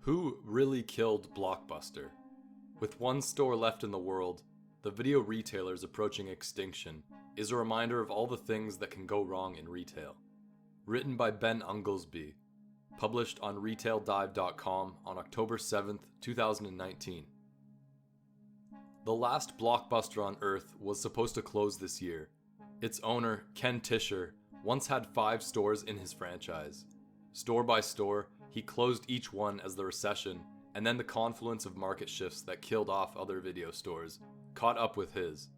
Who really killed Blockbuster? With one store left in the world, the video retailers approaching extinction is a reminder of all the things that can go wrong in retail. Written by Ben Unglesbee, published on retaildive.com on October 7th, 2019. The last Blockbuster on Earth was supposed to close this year. Its owner, Ken Tischer, once had 5 stores in his franchise. Store by store, he closed each one as the recession and then the confluence of market shifts that killed off other video stores caught up with his.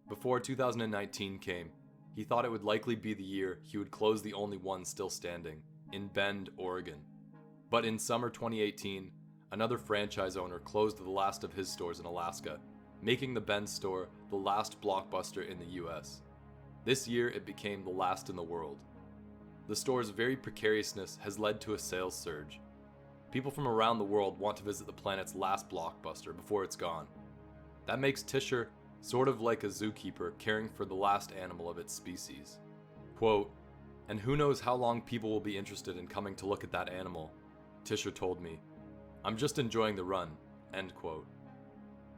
Before 2019 came, he thought it would likely be the year he would close the only one still standing, in Bend, Oregon. But in summer 2018, another franchise owner closed the last of his stores in Alaska, making the Bend store the last Blockbuster in the US. This year it became the last in the world. The store's very precariousness has led to a sales surge. People from around the world want to visit the planet's last Blockbuster before it's gone. That makes Tischer sort of like a zookeeper caring for the last animal of its species. Quote, "And who knows how long people will be interested in coming to look at that animal," Tischer told me. "I'm just enjoying the run," end quote.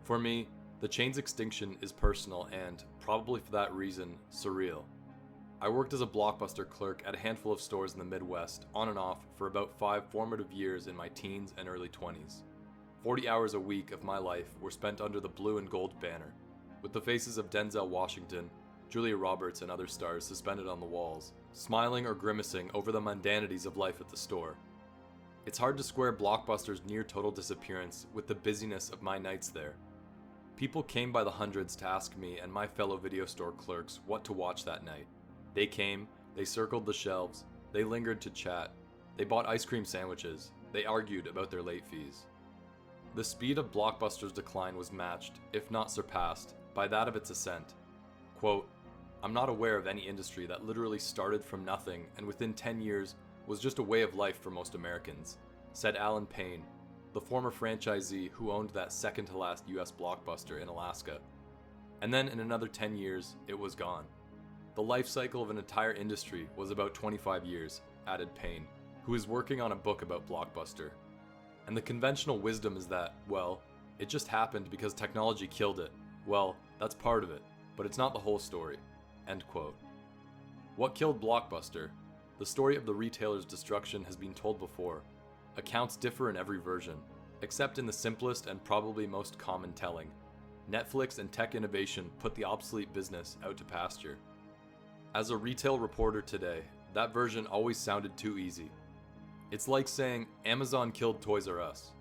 For me, the chain's extinction is personal and, probably for that reason, surreal. I worked as a Blockbuster clerk at a handful of stores in the Midwest, on and off, for about 5 formative years in my teens and early 20s. 40 hours a week of my life were spent under the blue and gold banner, with the faces of Denzel Washington, Julia Roberts, and other stars suspended on the walls, smiling or grimacing over the mundanities of life at the store. It's hard to square Blockbuster's near total disappearance with the busyness of my nights there. People came by the hundreds to ask me and my fellow video store clerks what to watch that night. They came, they circled the shelves, they lingered to chat, they bought ice cream sandwiches, they argued about their late fees. The speed of Blockbuster's decline was matched, if not surpassed, by that of its ascent. Quote, "I'm not aware of any industry that literally started from nothing and within 10 years was just a way of life for most Americans," said Alan Payne, the former franchisee who owned that second to last US Blockbuster in Alaska. And then in another 10 years, it was gone. The life cycle of an entire industry was about 25 years, added Payne, who is working on a book about Blockbuster. And the conventional wisdom is that, well, it just happened because technology killed it. Well, that's part of it, but it's not the whole story. End quote. What killed Blockbuster? The story of the retailer's destruction has been told before. Accounts differ in every version, except in the simplest and probably most common telling. Netflix and tech innovation put the obsolete business out to pasture. As a retail reporter today, that version always sounded too easy. It's like saying Amazon killed Toys R Us.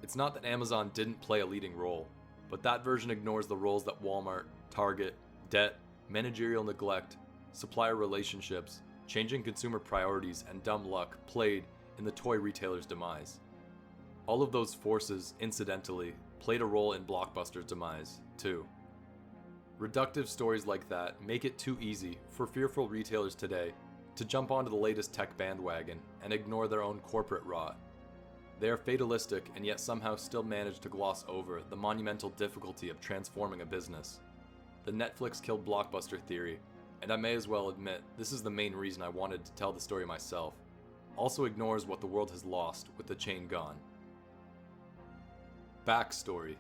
It's not that Amazon didn't play a leading role, but that version ignores the roles that Walmart, Target, debt, managerial neglect, supplier relationships, changing consumer priorities, and dumb luck played in the toy retailer's demise. All of those forces, incidentally, played a role in Blockbuster's demise, too. Reductive stories like that make it too easy for fearful retailers today to jump onto the latest tech bandwagon and ignore their own corporate rot. They are fatalistic and yet somehow still manage to gloss over the monumental difficulty of transforming a business. The Netflix killed Blockbuster theory, and I may as well admit this is the main reason I wanted to tell the story myself, also ignores what the world has lost with the chain gone. Backstory.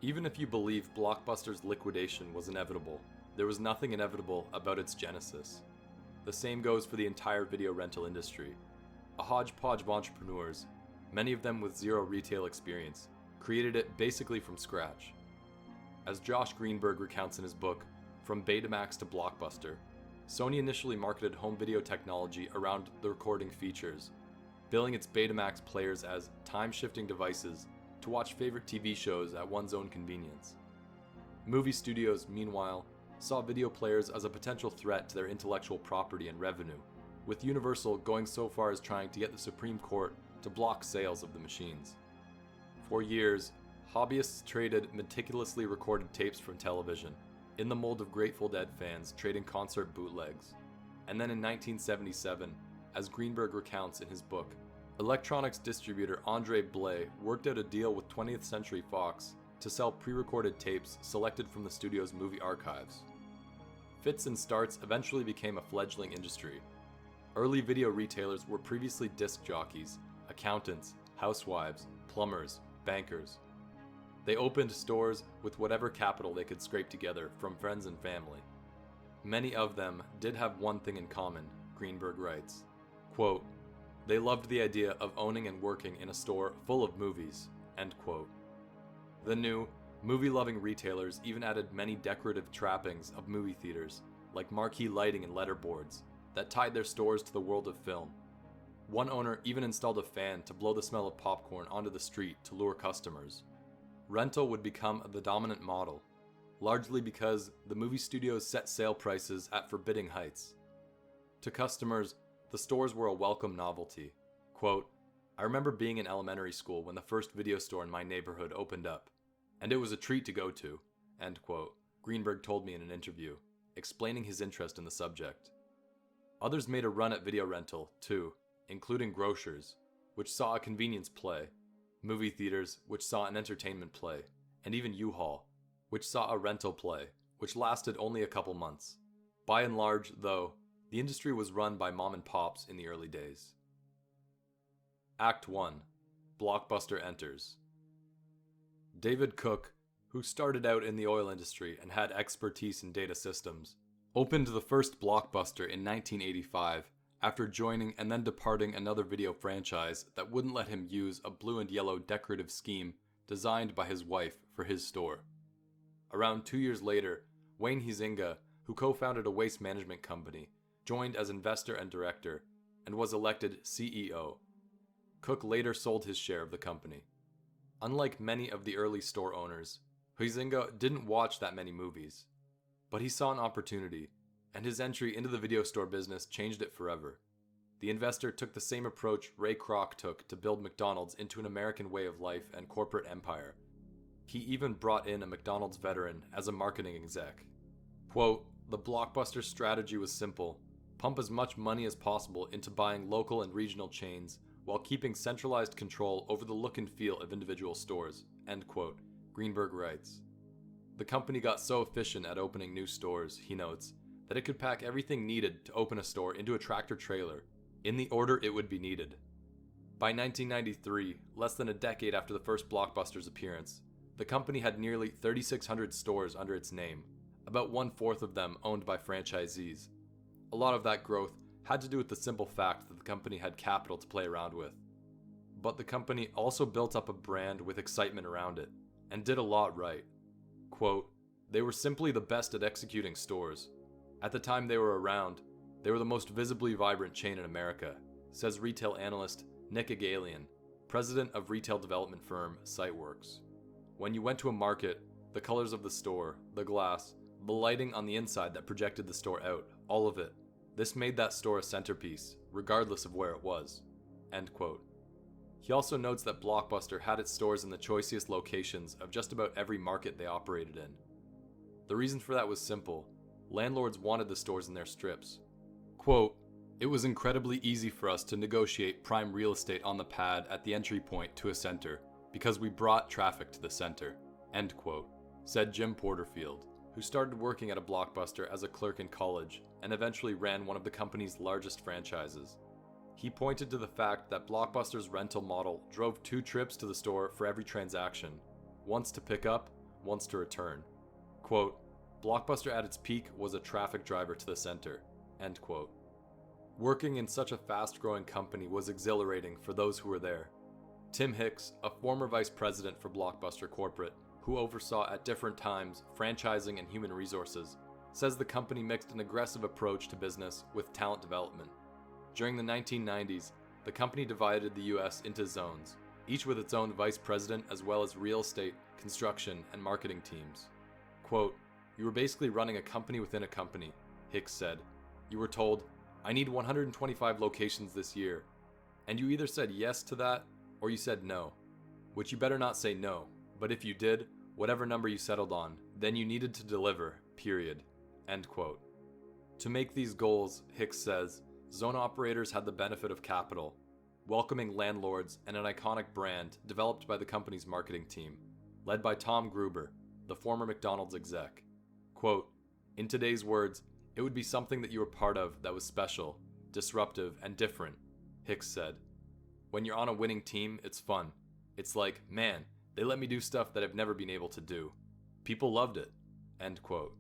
Even if you believe Blockbuster's liquidation was inevitable, there was nothing inevitable about its genesis. The same goes for the entire video rental industry. A hodgepodge of entrepreneurs, many of them with zero retail experience, created it basically from scratch. As Josh Greenberg recounts in his book, From Betamax to Blockbuster, Sony initially marketed home video technology around the recording features, billing its Betamax players as time-shifting devices to watch favorite TV shows at one's own convenience. Movie studios, meanwhile, saw video players as a potential threat to their intellectual property and revenue, with Universal going so far as trying to get the Supreme Court to block sales of the machines. For years, hobbyists traded meticulously recorded tapes from television, in the mold of Grateful Dead fans trading concert bootlegs. And then in 1977, as Greenberg recounts in his book, electronics distributor Andre Blais worked out a deal with 20th Century Fox to sell pre-recorded tapes selected from the studio's movie archives. Fits and starts eventually became a fledgling industry. Early video retailers were previously disc jockeys, accountants, housewives, plumbers, bankers. They opened stores with whatever capital they could scrape together from friends and family. Many of them did have one thing in common, Greenberg writes. Quote, "They loved the idea of owning and working in a store full of movies." End quote. The new, movie-loving retailers even added many decorative trappings of movie theaters, like marquee lighting and letterboards, that tied their stores to the world of film. One owner even installed a fan to blow the smell of popcorn onto the street to lure customers. Rental would become the dominant model, largely because the movie studios set sale prices at forbidding heights. To customers, the stores were a welcome novelty. Quote, "I remember being in elementary school when the first video store in my neighborhood opened up, and it was a treat to go to," end quote, Greenberg told me in an interview, explaining his interest in the subject. Others made a run at video rental, too, including grocers, which saw a convenience play, movie theaters, which saw an entertainment play, and even U-Haul, which saw a rental play, which lasted only a couple months. By and large, though, the industry was run by mom and pops in the early days. Act 1. Blockbuster Enters. David Cook, who started out in the oil industry and had expertise in data systems, opened the first Blockbuster in 1985 after joining and then departing another video franchise that wouldn't let him use a blue and yellow decorative scheme designed by his wife for his store. Around 2 years later, Wayne Huizenga, who co-founded a waste management company, joined as investor and director, and was elected CEO. Cook later sold his share of the company. Unlike many of the early store owners, Huizenga didn't watch that many movies. But he saw an opportunity, and his entry into the video store business changed it forever. The investor took the same approach Ray Kroc took to build McDonald's into an American way of life and corporate empire. He even brought in a McDonald's veteran as a marketing exec. Quote, "The Blockbuster strategy was simple. Pump as much money as possible into buying local and regional chains while keeping centralized control over the look and feel of individual stores," end quote, Greenberg writes. The company got so efficient at opening new stores, he notes, that it could pack everything needed to open a store into a tractor trailer, in the order it would be needed. By 1993, less than a decade after the first Blockbuster's appearance, the company had nearly 3,600 stores under its name, about 1/4 of them owned by franchisees. A lot of that growth had to do with the simple fact that the company had capital to play around with. But the company also built up a brand with excitement around it, and did a lot right. Quote, "They were simply the best at executing stores. At the time they were around, they were the most visibly vibrant chain in America," says retail analyst Nick Agalian, president of retail development firm Siteworks. "When you went to a market, the colors of the store, the glass, the lighting on the inside that projected the store out, all of it, this made that store a centerpiece, regardless of where it was," end quote. He also notes that Blockbuster had its stores in the choicest locations of just about every market they operated in. The reason for that was simple. Landlords wanted the stores in their strips. Quote, "It was incredibly easy for us to negotiate prime real estate on the pad at the entry point to a center, because we brought traffic to the center," end quote, said Jim Porterfield, who started working at a Blockbuster as a clerk in college and eventually ran one of the company's largest franchises. He pointed to the fact that Blockbuster's rental model drove 2 trips to the store for every transaction, once to pick up, once to return. Quote, "Blockbuster at its peak was a traffic driver to the center," end quote. Working in such a fast-growing company was exhilarating for those who were there. Tim Hicks, a former vice president for Blockbuster Corporate, who oversaw at different times franchising and human resources, says the company mixed an aggressive approach to business with talent development. During the 1990s, the company divided the US into zones, each with its own vice president as well as real estate, construction, and marketing teams. Quote, "You were basically running a company within a company," Hicks said. "You were told, 'I need 125 locations this year,' and you either said yes to that or you said no, which you better not say no, but if you did, whatever number you settled on, then you needed to deliver, period," end quote. To make these goals, Hicks says, zone operators had the benefit of capital, welcoming landlords, and an iconic brand developed by the company's marketing team, led by Tom Gruber, the former McDonald's exec. Quote, "In today's words, it would be something that you were part of that was special, disruptive, and different," Hicks said. When you're on a winning team, it's fun. It's like, man, they let me do stuff that I've never been able to do. People loved it." End quote.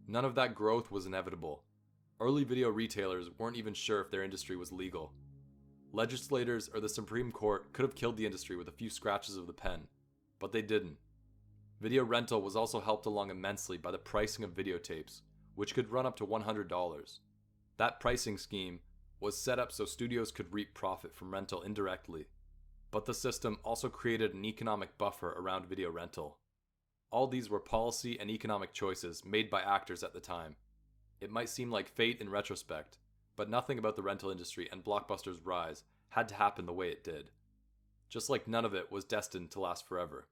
None of that growth was inevitable. Early video retailers weren't even sure if their industry was legal. Legislators or the Supreme Court could have killed the industry with a few scratches of the pen, but they didn't. Video rental was also helped along immensely by the pricing of videotapes, which could run up to $100. That pricing scheme was set up so studios could reap profit from rental indirectly, but the system also created an economic buffer around video rental. All these were policy and economic choices made by actors at the time. It might seem like fate in retrospect, but nothing about the rental industry and Blockbuster's rise had to happen the way it did. Just like none of it was destined to last forever.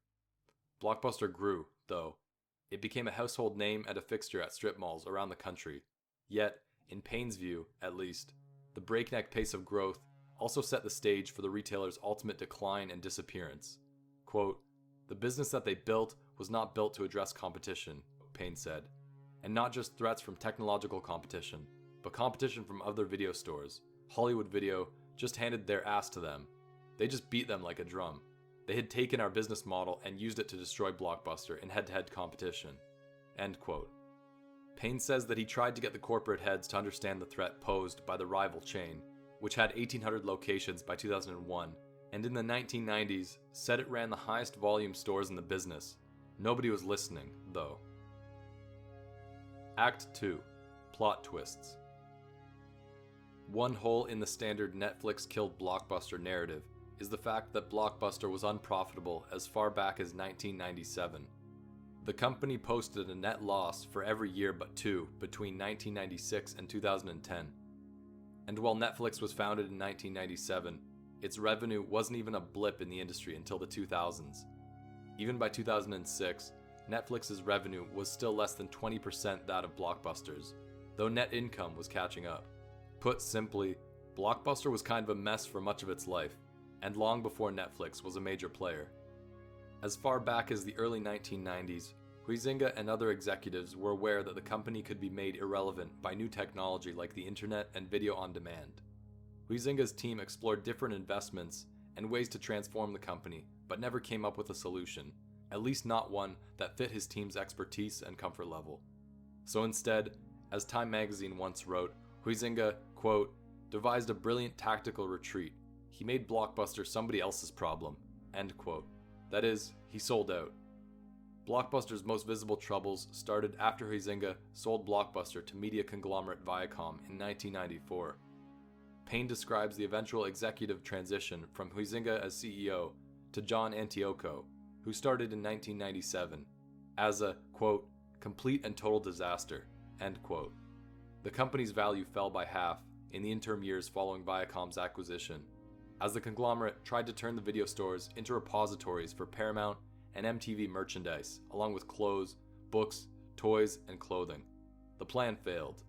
Blockbuster grew, though. It became a household name and a fixture at strip malls around the country. Yet, in Payne's view, at least, the breakneck pace of growth also set the stage for the retailer's ultimate decline and disappearance. Quote, "The business that they built was not built to address competition," Payne said. And not just threats from technological competition, but competition from other video stores. Hollywood Video just handed their ass to them. They just beat them like a drum. They had taken our business model and used it to destroy Blockbuster in head-to-head competition. End quote. Payne says that he tried to get the corporate heads to understand the threat posed by the rival chain, which had 1,800 locations by 2001, and in the 1990s said it ran the highest volume stores in the business. Nobody was listening, though. Act 2. Plot twists. One hole in the standard Netflix killed Blockbuster narrative is the fact that Blockbuster was unprofitable as far back as 1997. The company posted a net loss for every year but two between 1996 and 2010. And while Netflix was founded in 1997, its revenue wasn't even a blip in the industry until the 2000s. Even by 2006, Netflix's revenue was still less than 20% that of Blockbuster's, though net income was catching up. Put simply, Blockbuster was kind of a mess for much of its life, and long before Netflix was a major player. As far back as the early 1990s, Huizinga and other executives were aware that the company could be made irrelevant by new technology like the internet and video on demand. Huizinga's team explored different investments and ways to transform the company, but never came up with a solution, at least not one that fit his team's expertise and comfort level. So instead, as Time magazine once wrote, Huizinga, quote, devised a brilliant tactical retreat. He made Blockbuster somebody else's problem, end quote. That is, he sold out. Blockbuster's most visible troubles started after Huizinga sold Blockbuster to media conglomerate Viacom in 1994. Payne describes the eventual executive transition from Huizinga as CEO to John Antioco, who started in 1997, as a, quote, complete and total disaster, end quote. The company's value fell by half in the interim years following Viacom's acquisition, as the conglomerate tried to turn the video stores into repositories for Paramount and MTV merchandise, along with clothes, books, toys, and clothing. The plan failed.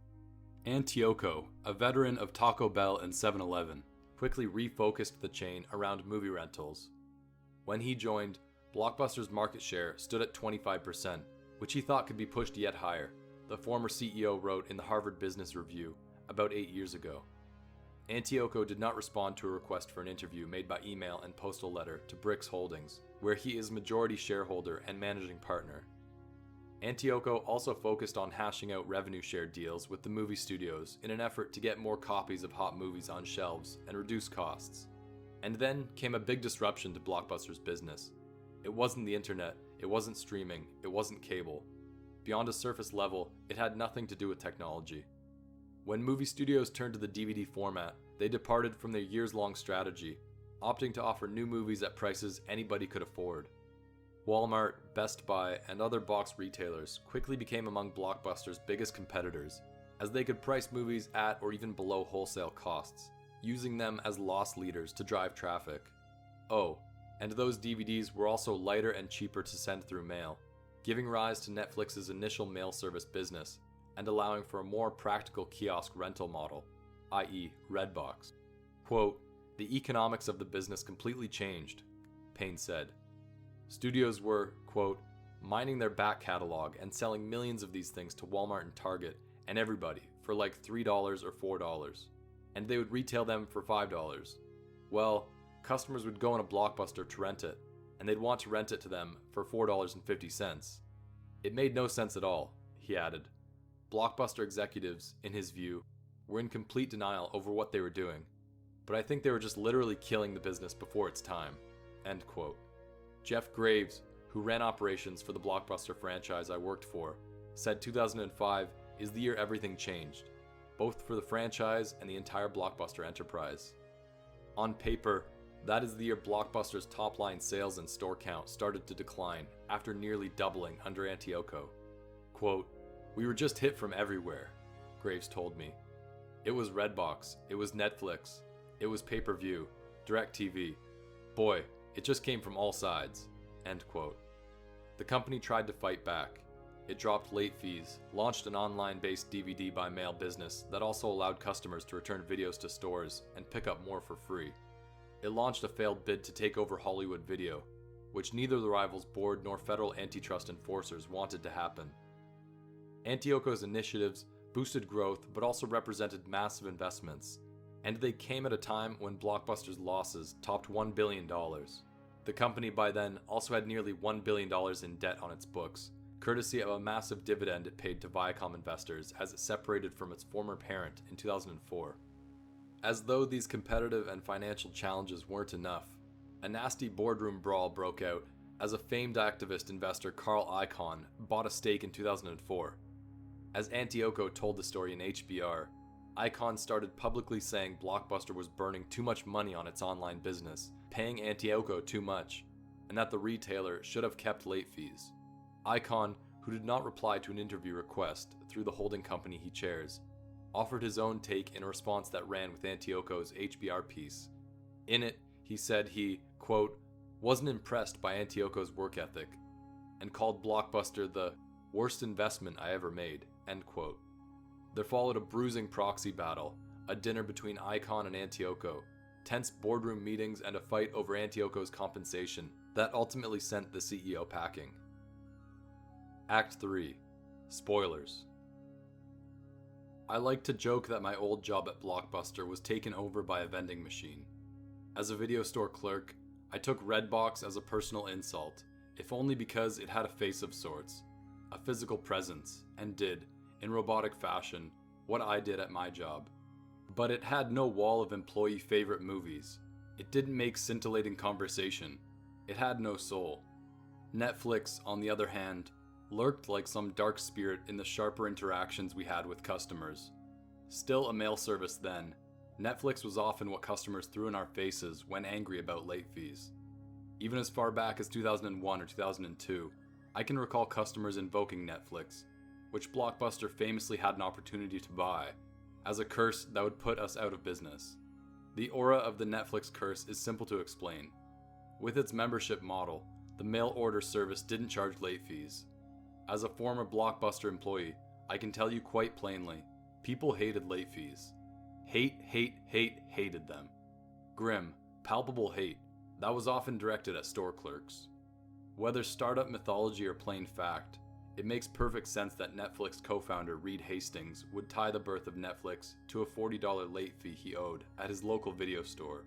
Antioco, a veteran of Taco Bell and 7-Eleven, quickly refocused the chain around movie rentals. When he joined, Blockbuster's market share stood at 25%, which he thought could be pushed yet higher, the former CEO wrote in the Harvard Business Review about 8 years ago. Antioco did not respond to a request for an interview made by email and postal letter to Brix Holdings, where he is majority shareholder and managing partner. Antioco also focused on hashing out revenue share deals with the movie studios in an effort to get more copies of hot movies on shelves and reduce costs. And then came a big disruption to Blockbuster's business. It wasn't the internet, it wasn't streaming, it wasn't cable. Beyond a surface level, it had nothing to do with technology. When movie studios turned to the DVD format, they departed from their years-long strategy, opting to offer new movies at prices anybody could afford. Walmart, Best Buy, and other box retailers quickly became among Blockbuster's biggest competitors, as they could price movies at or even below wholesale costs, using them as loss leaders to drive traffic. Oh, and those DVDs were also lighter and cheaper to send through mail, giving rise to Netflix's initial mail service business, and allowing for a more practical kiosk rental model, i.e. Redbox. Quote, the economics of the business completely changed, Payne said. Studios were, quote, mining their back catalog and selling millions of these things to Walmart and Target and everybody for like $3 or $4, and they would retail them for $5. Well, customers would go on a Blockbuster to rent it, and they'd want to rent it to them for $4.50. It made no sense at all, he added. Blockbuster executives, in his view, were in complete denial over what they were doing, but I think they were just literally killing the business before its time. End quote. Jeff Graves, who ran operations for the Blockbuster franchise I worked for, said 2005 is the year everything changed, both for the franchise and the entire Blockbuster enterprise. On paper, that is the year Blockbuster's top-line sales and store count started to decline after nearly doubling under Antioco. Quote, "We were just hit from everywhere," Graves told me. It was Redbox, it was Netflix, it was pay-per-view, DirecTV. Boy, it just came from all sides. End quote. The company tried to fight back. It dropped late fees, launched an online-based DVD by mail business that also allowed customers to return videos to stores and pick up more for free. It launched a failed bid to take over Hollywood Video, which neither the rivals board nor federal antitrust enforcers wanted to happen. Antioco's initiatives boosted growth but also represented massive investments, and they came at a time when Blockbuster's losses topped $1 billion. The company by then also had nearly $1 billion in debt on its books, courtesy of a massive dividend it paid to Viacom investors as it separated from its former parent in 2004. As though these competitive and financial challenges weren't enough, a nasty boardroom brawl broke out as a famed activist investor Carl Icahn bought a stake in 2004. As Antioco told the story in HBR, Icahn started publicly saying Blockbuster was burning too much money on its online business, paying Antioco too much, and that the retailer should have kept late fees. Icahn, who did not reply to an interview request through the holding company he chairs, offered his own take in a response that ran with Antioco's HBR piece. In it, he said he, quote, wasn't impressed by Antioco's work ethic, and called Blockbuster the worst investment I ever made, end quote. There followed a bruising proxy battle, a dinner between Icahn and Antioco, tense boardroom meetings, and a fight over Antioco's compensation that ultimately sent the CEO packing. Act 3. Spoilers. I like to joke that my old job at Blockbuster was taken over by a vending machine. As a video store clerk, I took Redbox as a personal insult, if only because it had a face of sorts, a physical presence, and did, in robotic fashion, what I did at my job. But it had no wall of employee favorite movies. It didn't make scintillating conversation. It had no soul. Netflix, on the other hand, lurked like some dark spirit in the sharper interactions we had with customers. Still a mail service then, Netflix was often what customers threw in our faces when angry about late fees. Even as far back as 2001 or 2002, I can recall customers invoking Netflix, which Blockbuster famously had an opportunity to buy, as a curse that would put us out of business. The aura of the Netflix curse is simple to explain. With its membership model, the mail order service didn't charge late fees. As a former Blockbuster employee, I can tell you quite plainly, people hated late fees. Hated them. Grim, palpable hate that was often directed at store clerks. Whether startup mythology or plain fact, it makes perfect sense that Netflix co-founder Reed Hastings would tie the birth of Netflix to a $40 late fee he owed at his local video store.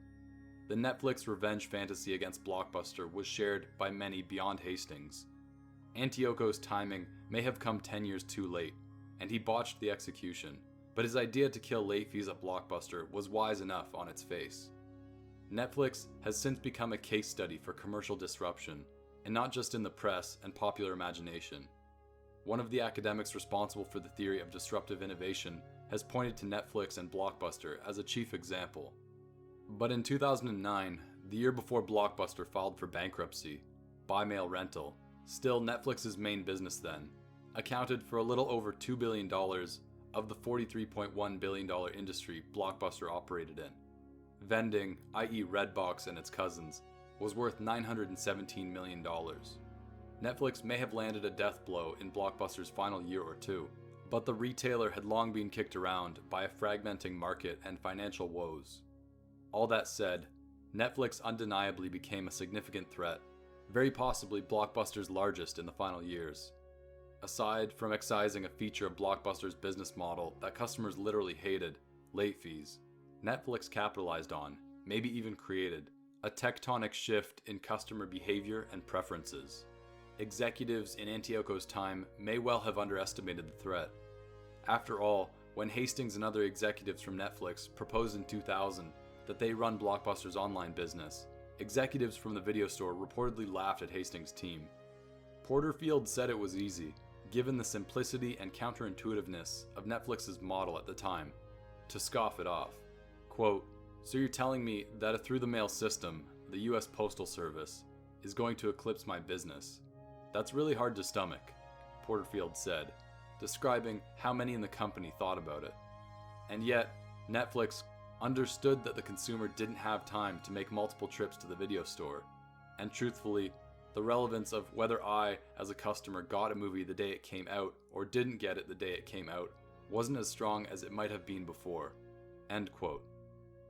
The Netflix revenge fantasy against Blockbuster was shared by many beyond Hastings. Antioco's timing may have come 10 years too late, and he botched the execution, but his idea to kill late fees at Blockbuster was wise enough on its face. Netflix has since become a case study for commercial disruption, and not just in the press and popular imagination. One of the academics responsible for the theory of disruptive innovation has pointed to Netflix and Blockbuster as a chief example. But in 2009, the year before Blockbuster filed for bankruptcy, buy mail rental, still Netflix's main business then, accounted for a little over $2 billion of the $43.1 billion industry Blockbuster operated in. Vending, i.e. Redbox and its cousins, was worth $917 million. Netflix may have landed a death blow in Blockbuster's final year or two, but the retailer had long been kicked around by a fragmenting market and financial woes. All that said, Netflix undeniably became a significant threat, very possibly Blockbuster's largest in the final years. Aside from excising a feature of Blockbuster's business model that customers literally hated, late fees, Netflix capitalized on, maybe even created, a tectonic shift in customer behavior and preferences. Executives in Antiocho's time may well have underestimated the threat. After all, when Hastings and other executives from Netflix proposed in 2000 that they run Blockbuster's online business, executives from the video store reportedly laughed at Hastings' team. Porterfield said it was easy, given the simplicity and counterintuitiveness of Netflix's model at the time, to scoff it off. Quote, "So you're telling me that a through-the-mail system, the US Postal Service, is going to eclipse my business? That's really hard to stomach," Porterfield said, describing how many in the company thought about it. And yet, Netflix understood that the consumer didn't have time to make multiple trips to the video store, and truthfully, the relevance of whether I, as a customer, got a movie the day it came out or didn't get it the day it came out wasn't as strong as it might have been before. End quote.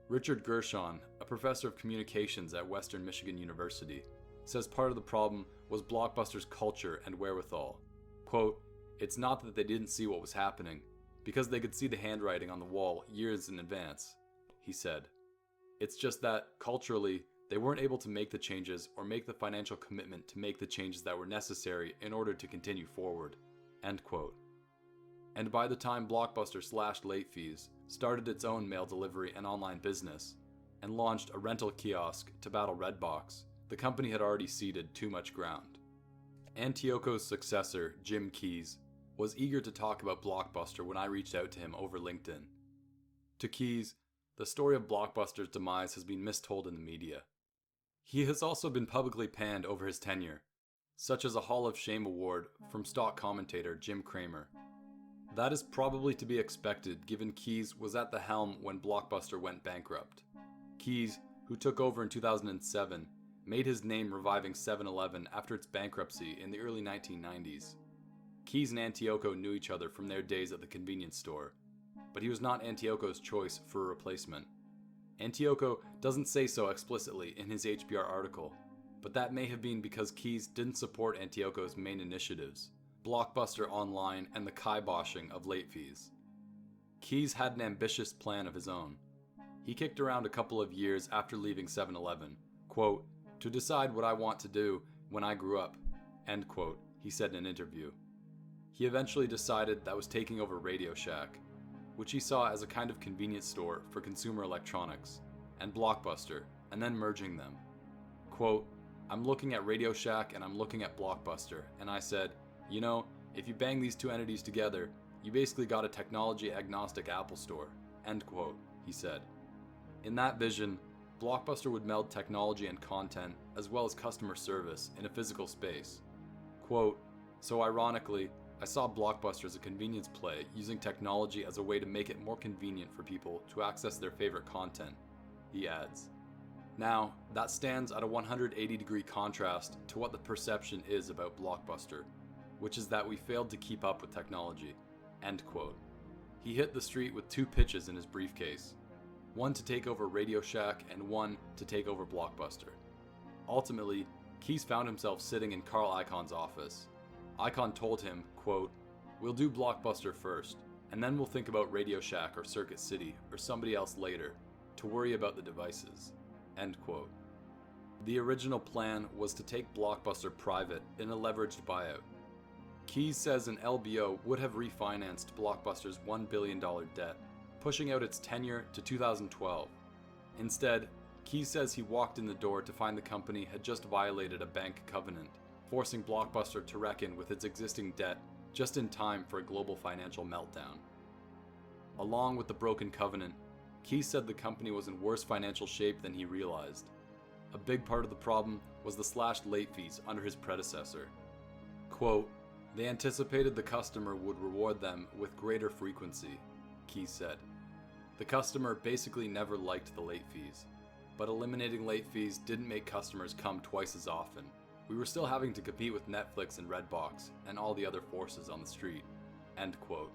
Richard Gershon, a professor of communications at Western Michigan University, says part of the problem was Blockbuster's culture and wherewithal. Quote, "It's not that they didn't see what was happening, because they could see the handwriting on the wall years in advance," he said. "It's just that, culturally, they weren't able to make the changes or make the financial commitment to make the changes that were necessary in order to continue forward." End quote. And by the time Blockbuster slashed late fees, started its own mail delivery and online business, and launched a rental kiosk to battle Redbox, the company had already ceded too much ground. Antiocho's successor, Jim Keyes, was eager to talk about Blockbuster when I reached out to him over LinkedIn. To Keyes, the story of Blockbuster's demise has been mistold in the media. He has also been publicly panned over his tenure, such as a Hall of Shame award from stock commentator Jim Cramer. That is probably to be expected given Keyes was at the helm when Blockbuster went bankrupt. Keyes, who took over in 2007, made his name reviving 7-Eleven after its bankruptcy in the early 1990s. Keyes and Antiocho knew each other from their days at the convenience store, but he was not Antiocho's choice for a replacement. Antiocho doesn't say so explicitly in his HBR article, but that may have been because Keyes didn't support Antiocho's main initiatives, Blockbuster Online and the kiboshing of late fees. Keyes had an ambitious plan of his own. He kicked around a couple of years after leaving 7-Eleven, quote, "to decide what I want to do when I grew up," end quote, he said in an interview. He eventually decided that was taking over Radio Shack, which he saw as a kind of convenience store for consumer electronics, and Blockbuster, and then merging them. Quote, "I'm looking at Radio Shack and I'm looking at Blockbuster, and I said, you know, if you bang these two entities together, you basically got a technology-agnostic Apple store," end quote, he said. In that vision, Blockbuster would meld technology and content, as well as customer service, in a physical space. Quote, "So ironically, I saw Blockbuster as a convenience play using technology as a way to make it more convenient for people to access their favorite content," he adds. Now, that stands at a 180-degree contrast to what the perception is about Blockbuster, which is that we failed to keep up with technology, end quote. He hit the street with two pitches in his briefcase, one to take over Radio Shack and one to take over Blockbuster. Ultimately, Keyes found himself sitting in Carl Icahn's office. Icahn told him, quote, "We'll do Blockbuster first, and then we'll think about Radio Shack or Circuit City or somebody else later to worry about the devices," end quote. The original plan was to take Blockbuster private in a leveraged buyout. Keyes says an LBO would have refinanced Blockbuster's $1 billion debt, pushing out its tenure to 2012. Instead, Keyes says he walked in the door to find the company had just violated a bank covenant, forcing Blockbuster to reckon with its existing debt just in time for a global financial meltdown. Along with the broken covenant, Keyes said the company was in worse financial shape than he realized. A big part of the problem was the slashed late fees under his predecessor. Quote, "They anticipated the customer would reward them with greater frequency," Keyes said. The customer basically never liked the late fees, but eliminating late fees didn't make customers come twice as often. We were still having to compete with Netflix and Redbox and all the other forces on the street, end quote.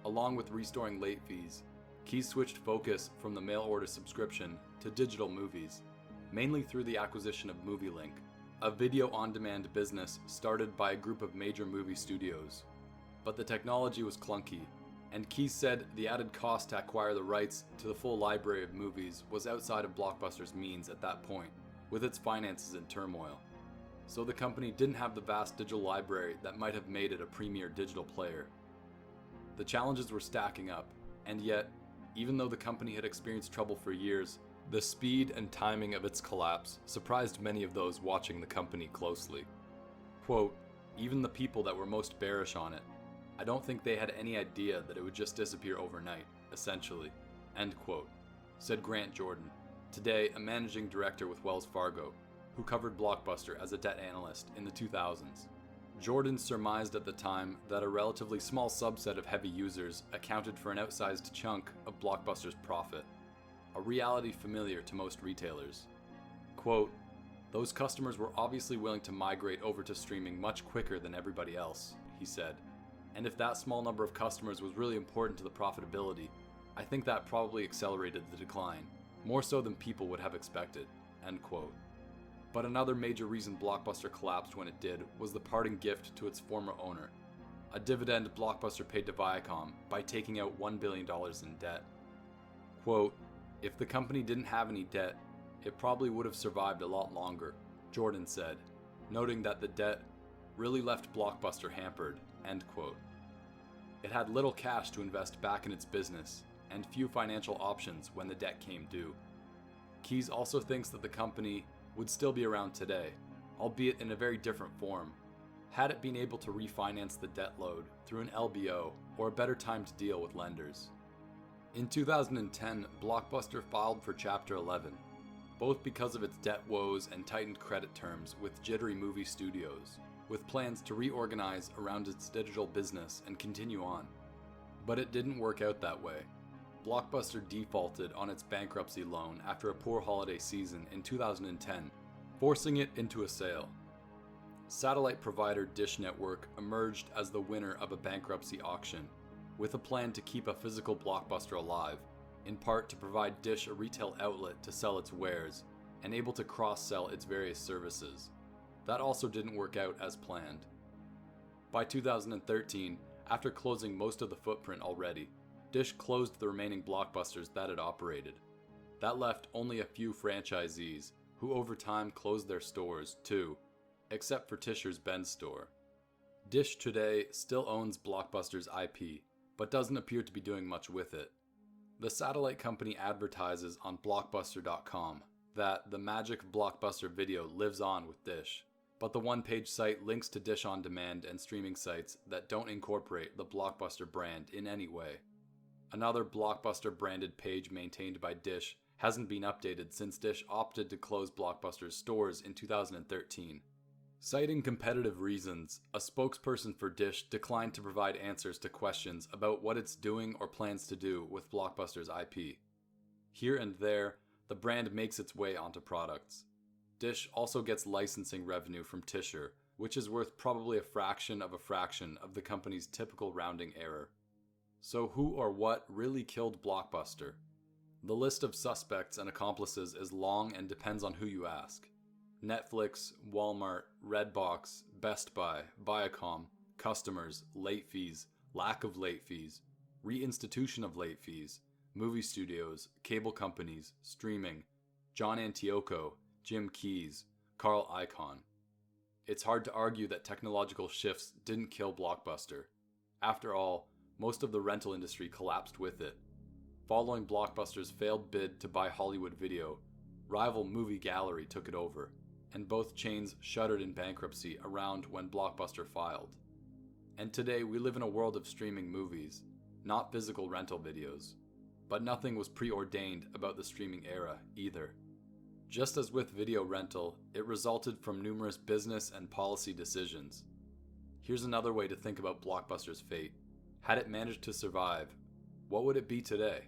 Along with restoring late fees, Keyes switched focus from the mail order subscription to digital movies, mainly through the acquisition of MovieLink, a video-on-demand business started by a group of major movie studios. But the technology was clunky, and Keyes said the added cost to acquire the rights to the full library of movies was outside of Blockbuster's means at that point, with its finances in turmoil. So the company didn't have the vast digital library that might have made it a premier digital player. The challenges were stacking up, and yet, even though the company had experienced trouble for years, the speed and timing of its collapse surprised many of those watching the company closely. Quote, "Even the people that were most bearish on it, I don't think they had any idea that it would just disappear overnight, essentially," end quote, said Grant Jordan, today a managing director with Wells Fargo, who covered Blockbuster as a debt analyst in the 2000s. Jordan surmised at the time that a relatively small subset of heavy users accounted for an outsized chunk of Blockbuster's profit, a reality familiar to most retailers. Quote, "Those customers were obviously willing to migrate over to streaming much quicker than everybody else," he said. "And if that small number of customers was really important to the profitability, I think that probably accelerated the decline, more so than people would have expected," end quote. But another major reason Blockbuster collapsed when it did was the parting gift to its former owner, a dividend Blockbuster paid to Viacom by taking out $1 billion in debt. Quote, "If the company didn't have any debt, it probably would have survived a lot longer," Jordan said, noting that the debt really left Blockbuster hampered, end quote. It had little cash to invest back in its business, and few financial options when the debt came due. Keyes also thinks that the company would still be around today, albeit in a very different form, had it been able to refinance the debt load through an LBO or a better time to deal with lenders. In 2010, Blockbuster filed for Chapter 11, both because of its debt woes and tightened credit terms with jittery movie studios, with plans to reorganize around its digital business and continue on. But it didn't work out that way. Blockbuster defaulted on its bankruptcy loan after a poor holiday season in 2010, forcing it into a sale. Satellite provider Dish Network emerged as the winner of a bankruptcy auction, with a plan to keep a physical Blockbuster alive, in part to provide Dish a retail outlet to sell its wares, and able to cross-sell its various services. That also didn't work out as planned. By 2013, after closing most of the footprint already, Dish closed the remaining Blockbusters that it operated. That left only a few franchisees, who over time closed their stores too, except for Tischer's Ben's store. Dish today still owns Blockbuster's IP, but doesn't appear to be doing much with it. The satellite company advertises on Blockbuster.com that the magic of Blockbuster video lives on with Dish, but the one-page site links to Dish on demand and streaming sites that don't incorporate the Blockbuster brand in any way. Another Blockbuster branded page maintained by Dish hasn't been updated since Dish opted to close Blockbuster's stores in 2013. Citing competitive reasons, a spokesperson for Dish declined to provide answers to questions about what it's doing or plans to do with Blockbuster's IP. Here and there, the brand makes its way onto products. Dish also gets licensing revenue from Tischer, which is worth probably a fraction of the company's typical rounding error. So who or what really killed Blockbuster? The list of suspects and accomplices is long and depends on who you ask. Netflix, Walmart, Redbox, Best Buy, Viacom, customers, late fees, lack of late fees, reinstitution of late fees, movie studios, cable companies, streaming, John Antioco, Jim Keyes, Carl Icahn. It's hard to argue that technological shifts didn't kill Blockbuster. After all, most of the rental industry collapsed with it. Following Blockbuster's failed bid to buy Hollywood Video, rival Movie Gallery took it over, and both chains shuttered in bankruptcy around when Blockbuster filed. And today we live in a world of streaming movies, not physical rental videos. But nothing was preordained about the streaming era either. Just as with video rental, it resulted from numerous business and policy decisions. Here's another way to think about Blockbuster's fate. Had it managed to survive, what would it be today?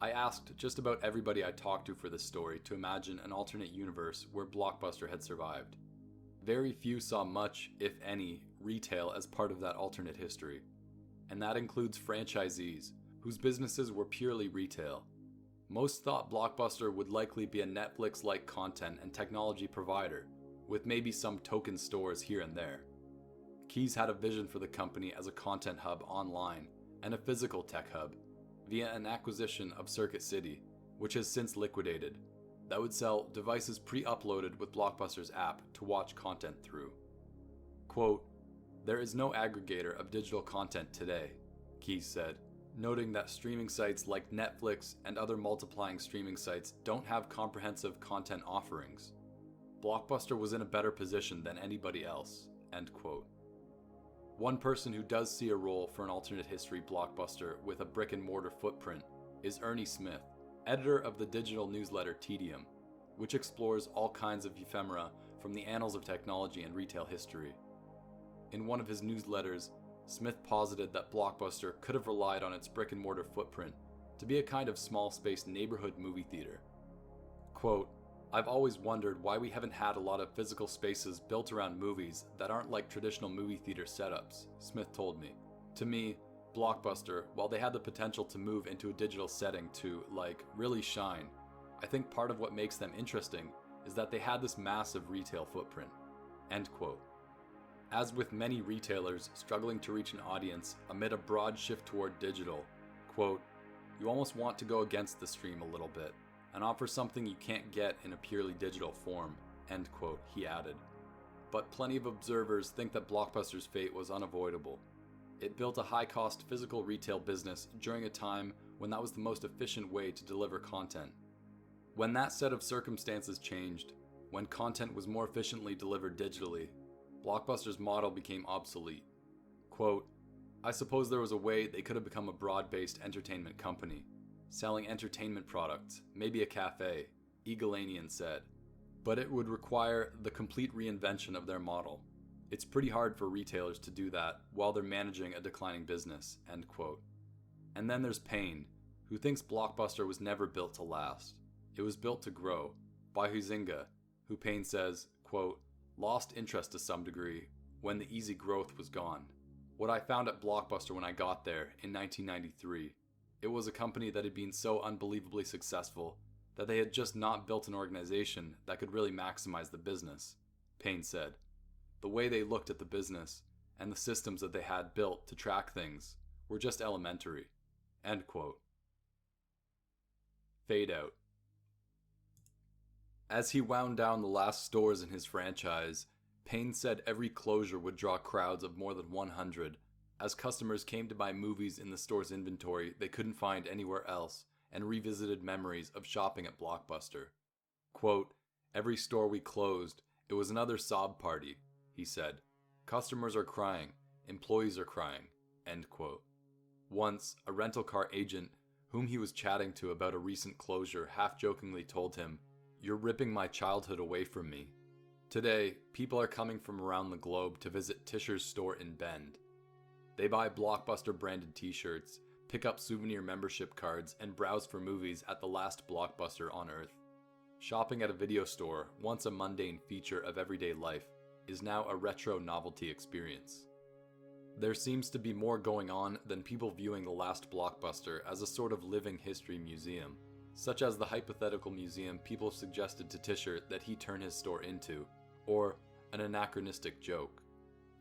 I asked just about everybody I talked to for this story to imagine an alternate universe where Blockbuster had survived. Very few saw much, if any, retail as part of that alternate history. And that includes franchisees, whose businesses were purely retail. Most thought Blockbuster would likely be a Netflix-like content and technology provider, with maybe some token stores here and there. Keyes had a vision for the company as a content hub online, and a physical tech hub via an acquisition of Circuit City, which has since liquidated, that would sell devices pre-uploaded with Blockbuster's app to watch content through. Quote, "There is no aggregator of digital content today," Keyes said, noting that streaming sites like Netflix and other multiplying streaming sites don't have comprehensive content offerings. Blockbuster was in a better position than anybody else, end quote. One person who does see a role for an alternate history Blockbuster with a brick-and-mortar footprint is Ernie Smith, editor of the digital newsletter Tedium, which explores all kinds of ephemera from the annals of technology and retail history. In one of his newsletters, Smith posited that Blockbuster could have relied on its brick-and-mortar footprint to be a kind of small-space neighborhood movie theater. Quote, "I've always wondered why we haven't had a lot of physical spaces built around movies that aren't like traditional movie theater setups," Smith told me. To me, Blockbuster, while they had the potential to move into a digital setting to, really shine, I think part of what makes them interesting is that they had this massive retail footprint. End quote. As with many retailers struggling to reach an audience amid a broad shift toward digital, quote, "You almost want to go against the stream a little bit and offer something you can't get in a purely digital form," end quote, he added. But plenty of observers think that Blockbuster's fate was unavoidable. It built a high-cost physical retail business during a time when that was the most efficient way to deliver content. When that set of circumstances changed, when content was more efficiently delivered digitally, Blockbuster's model became obsolete. Quote, "I suppose there was a way they could have become a broad-based entertainment company, selling entertainment products, maybe a cafe," Eaglanian said, "but it would require the complete reinvention of their model. It's pretty hard for retailers to do that while they're managing a declining business," end quote. And then there's Payne, who thinks Blockbuster was never built to last. It was built to grow, by Huizinga, who Payne says, quote, "lost interest to some degree when the easy growth was gone. What I found at Blockbuster when I got there in 1993, it was a company that had been so unbelievably successful that they had just not built an organization that could really maximize the business," Payne said. "The way they looked at the business and the systems that they had built to track things were just elementary," end quote. Fadeout. As he wound down the last stores in his franchise, Payne said every closure would draw crowds of more than 100, as customers came to buy movies in the store's inventory they couldn't find anywhere else and revisited memories of shopping at Blockbuster. Quote, "Every store we closed, it was another sob party," he said. "Customers are crying, employees are crying," end quote. Once, a rental car agent whom he was chatting to about a recent closure half-jokingly told him, "You're ripping my childhood away from me." Today, people are coming from around the globe to visit Tischer's store in Bend. They buy Blockbuster-branded t-shirts, pick up souvenir membership cards, and browse for movies at the last Blockbuster on Earth. Shopping at a video store, once a mundane feature of everyday life, is now a retro novelty experience. There seems to be more going on than people viewing the last Blockbuster as a sort of living history museum, such as the hypothetical museum people suggested to Tischer that he turn his store into, or an anachronistic joke.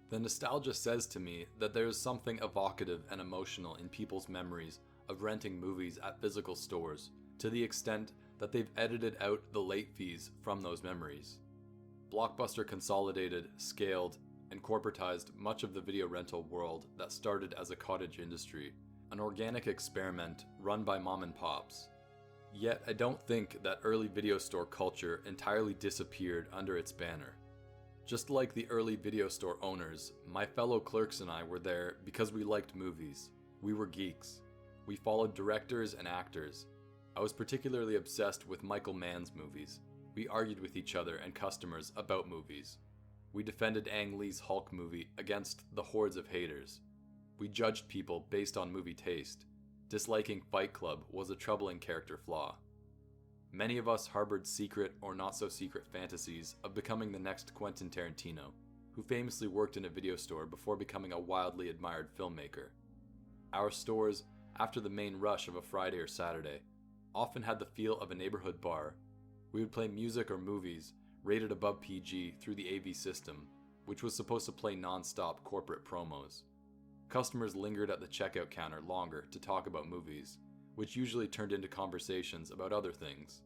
The nostalgia says to me that there is something evocative and emotional in people's memories of renting movies at physical stores, to the extent that they've edited out the late fees from those memories. Blockbuster consolidated, scaled, and corporatized much of the video rental world that started as a cottage industry, an organic experiment run by mom and pops. Yet I don't think that early video store culture entirely disappeared under its banner. Just like the early video store owners, my fellow clerks and I were there because we liked movies. We were geeks. We followed directors and actors. I was particularly obsessed with Michael Mann's movies. We argued with each other and customers about movies. We defended Ang Lee's Hulk movie against the hordes of haters. We judged people based on movie taste. Disliking Fight Club was a troubling character flaw. Many of us harbored secret or not-so-secret fantasies of becoming the next Quentin Tarantino, who famously worked in a video store before becoming a wildly admired filmmaker. Our stores, after the main rush of a Friday or Saturday, often had the feel of a neighborhood bar. We would play music or movies rated above PG through the AV system, which was supposed to play non-stop corporate promos. Customers lingered at the checkout counter longer to talk about movies, which usually turned into conversations about other things.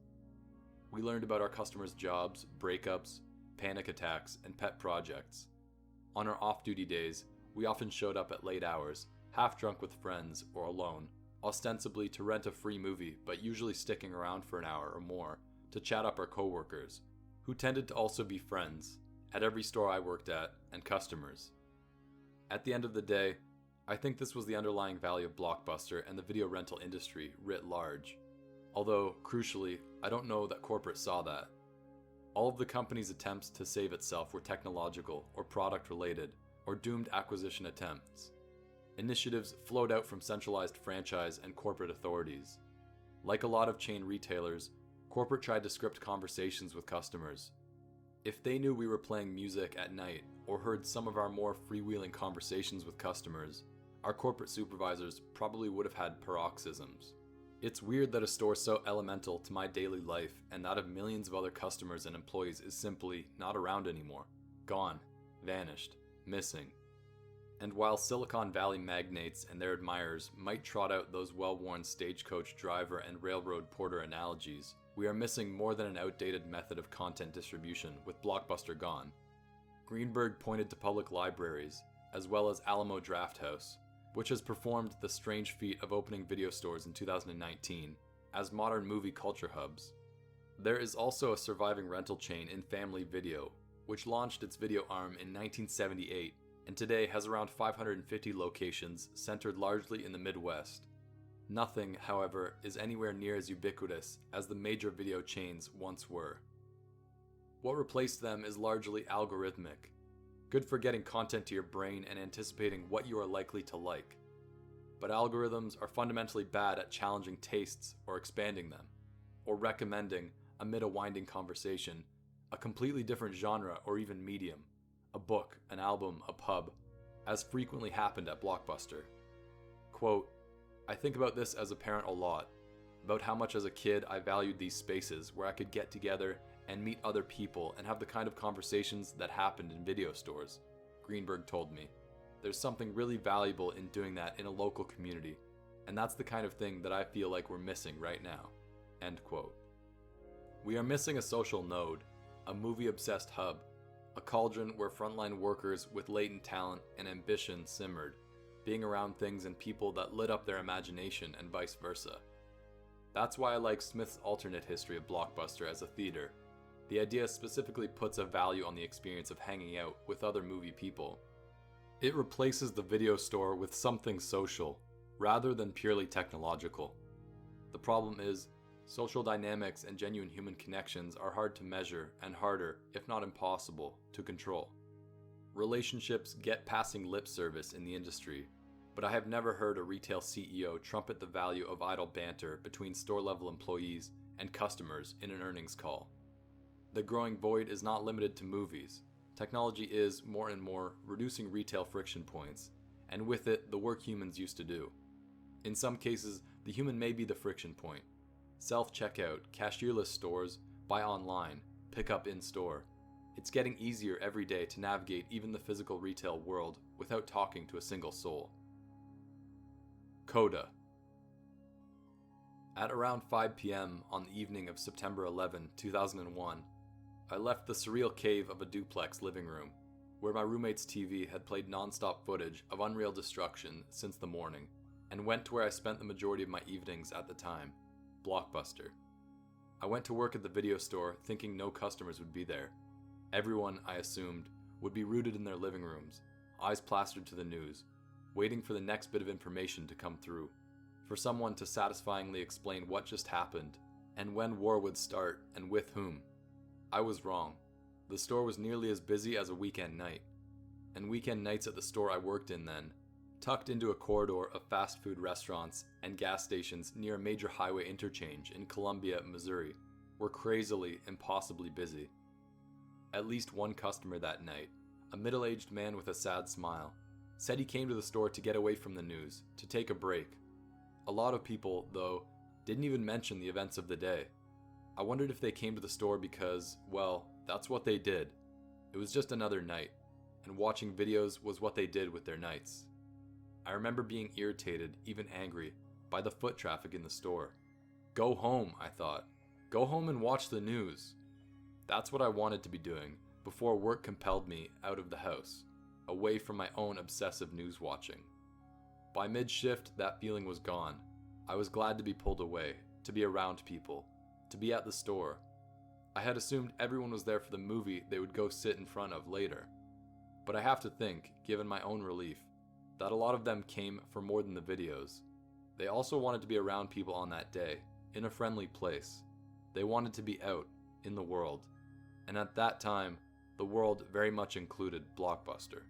We learned about our customers' jobs, breakups, panic attacks, and pet projects. On our off-duty days, we often showed up at late hours, half drunk with friends or alone, ostensibly to rent a free movie, but usually sticking around for an hour or more to chat up our coworkers, who tended to also be friends, at every store I worked at, and customers. At the end of the day, I think this was the underlying value of Blockbuster and the video rental industry writ large. Although, crucially, I don't know that corporate saw that. All of the company's attempts to save itself were technological or product related, or doomed acquisition attempts. Initiatives flowed out from centralized franchise and corporate authorities. Like a lot of chain retailers, corporate tried to script conversations with customers. If they knew we were playing music at night or heard some of our more freewheeling conversations with customers, our corporate supervisors probably would have had paroxysms. It's weird that a store so elemental to my daily life and that of millions of other customers and employees is simply not around anymore. Gone. Vanished. Missing. And while Silicon Valley magnates and their admirers might trot out those well-worn stagecoach driver and railroad porter analogies, we are missing more than an outdated method of content distribution with Blockbuster gone. Greenberg pointed to public libraries, as well as Alamo Drafthouse, which has performed the strange feat of opening video stores in 2019 as modern movie culture hubs. There is also a surviving rental chain in Family Video, which launched its video arm in 1978 and today has around 550 locations centered largely in the Midwest. Nothing, however, is anywhere near as ubiquitous as the major video chains once were. What replaced them is largely algorithmic, good for getting content to your brain and anticipating what you are likely to like. But algorithms are fundamentally bad at challenging tastes or expanding them, or recommending, amid a winding conversation, a completely different genre or even medium, a book, an album, a pub, as frequently happened at Blockbuster. Quote, I think about this as a parent a lot, about how much as a kid I valued these spaces where I could get together and meet other people and have the kind of conversations that happened in video stores, Greenberg told me. There's something really valuable in doing that in a local community, and that's the kind of thing that I feel like we're missing right now. End quote. We are missing a social node, a movie-obsessed hub, a cauldron where frontline workers with latent talent and ambition simmered, being around things and people that lit up their imagination and vice versa. That's why I like Smith's alternate history of Blockbuster as a theater. The idea specifically puts a value on the experience of hanging out with other movie people. It replaces the video store with something social, rather than purely technological. The problem is, social dynamics and genuine human connections are hard to measure and harder, if not impossible, to control. Relationships get passing lip service in the industry, but I have never heard a retail CEO trumpet the value of idle banter between store-level employees and customers in an earnings call. The growing void is not limited to movies. Technology is, more and more, reducing retail friction points, and with it, the work humans used to do. In some cases, the human may be the friction point. Self-checkout, cashierless stores, buy online, pick up in-store. It's getting easier every day to navigate even the physical retail world without talking to a single soul. Coda. At around 5 p.m. on the evening of September 11, 2001, I left the surreal cave of a duplex living room, where my roommate's TV had played non-stop footage of unreal destruction since the morning, and went to where I spent the majority of my evenings at the time, Blockbuster. I went to work at the video store thinking no customers would be there. Everyone, I assumed, would be rooted in their living rooms, eyes plastered to the news, waiting for the next bit of information to come through, for someone to satisfyingly explain what just happened, and when war would start, and with whom. I was wrong. The store was nearly as busy as a weekend night, and weekend nights at the store I worked in then, tucked into a corridor of fast food restaurants and gas stations near a major highway interchange in Columbia, Missouri, were crazily, impossibly busy. At least one customer that night, a middle-aged man with a sad smile, said he came to the store to get away from the news, to take a break. A lot of people, though, didn't even mention the events of the day. I wondered if they came to the store because, well, that's what they did. It was just another night, and watching videos was what they did with their nights. I remember being irritated, even angry, by the foot traffic in the store. Go home, I thought. Go home and watch the news. That's what I wanted to be doing before work compelled me out of the house, away from my own obsessive news watching. By mid-shift, that feeling was gone. I was glad to be pulled away, to be around people, to be at the store. I had assumed everyone was there for the movie they would go sit in front of later. But I have to think, given my own relief, that a lot of them came for more than the videos. They also wanted to be around people on that day, in a friendly place. They wanted to be out, in the world. And at that time, the world very much included Blockbuster.